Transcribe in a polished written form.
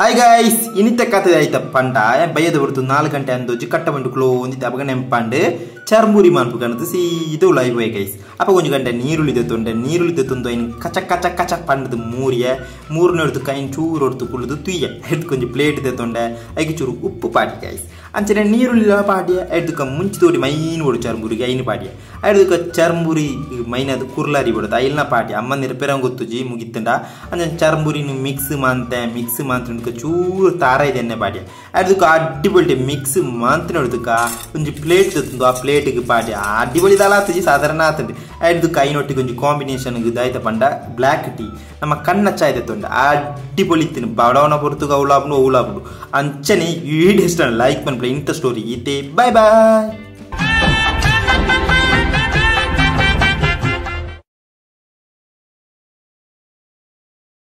Hi guys ಇನ್ನಿತ ಕಥೆ ಆಯ್ತ ಪಂಡ ಬಯ್ಯದ ಬರ್ತು 4 ಗಂಟೆ ಅಂದೋಜಿ ಕಟ್ಟ ಬಂಡು ಕ್ಲೋ ಒಂದಿತ್ತ ಅಪಗ ನೆಂಪಂಡು ಚರ್ಮುರಿ ಮಾನ್ಪು ಕಣದು ಸೀದು ಲೈವ್ ಹೋಯ್ ಗೈಸ್ ಅಪ್ಪ ಕೊಂಚ ಗಂಟೆ ನೀರುಳಿದೆ ತುಂಡು ಐನ್ ಕಚ ಕಚ ಕಚ ಪಂಡದು ಮೂರನೇ ಹೊಡ್ತು ಕೈನ್ ಚೂರು ಹೊಡ್ತು ಕುಳ್ದು ತುಯ್ಯ ಎಡ್ದು ಕೊಂಚ ಪ್ಲೇಟ್ ಇದೆ ತೊಂಡೆ ಐಗೆ ಚೂರು ಉಪ್ಪು ಪಾಟಿ ಗೈಸ್ ಅಂಚನೆ ನೀರುಳ್ಳಿ ಪಾಟಿಯ ಎಡ್ದುಕ ಮುಂಚೆ ತೋಡಿ ಮೈನ್ ಓಡು ಚರ್ಮುರಿಗೆ ಐನು ಪಾಟಿಯ ಎಡ್ದುಕ ಚರ್ಮುರಿ ಮೈನದು ಕುರ್ಲಾರಿ ಬಿಡೋದು ಐಲ್ನ ಪಾಟಿ ಅಮ್ಮಂದಿರ ಪೆರಂಗ್ ಗೊತ್ತುಜಿ ಮುಗಿತ್ತಂಡ ಅಂದ್ರೆ ಚರ್ಮುರಿನ ಮಿಕ್ಸ್ ಮಾಂತ ಚೂರು ತಾರ ಇದೆ ಎಣ್ಣೆ ಪಾಟಿಯ ಎಡ್ದುಕ ಅಡ್ಡಿಬೊಳ್ಳಿ ಮಿಕ್ಸ್ ಮಾಂತ ನೋಡ್ದುಕ ಒಂಜಿ ಪ್ಲೇಟ್ ತಂದು ಆ ಪ್ಲೇಟ್ಗೆ ಪಾಟಿ ಅಡ್ಡಿಬೊಳಿ ದಾಲ ಆತಜಿ ಸಾಧಾರಣ ಆತಂಡಿ ಎಡ್ದುಕ ಐನೊಟ್ಟಿಗೆ ಒಂಜಿ ಕಾಂಬಿನೇಷನ್ ದಾಯ್ತ ಪಂಡ ಬ್ಲ್ಯಾಕ್ ಟೀ ನಮ್ಮ ಕಣ್ಣ ಚಾಯ್ದೆ ತೊಂಡ ಅಡ್ಡಿಬೊಳಿ ತಿನ್ನು ಬಡವನ ಹೊರತುಗ ಅವಲಾಬ್ನು ಅಂಚನೆ ಈ ವಿಡಿಯೋ ಇಷ್ಟ ಲೈಕ್ ಮಾಡ್ಬಿಡಿ ಇಂಥ ಸ್ಟೋರಿ ಈತೆ ಬಾಯ್ ಬಾಯ್.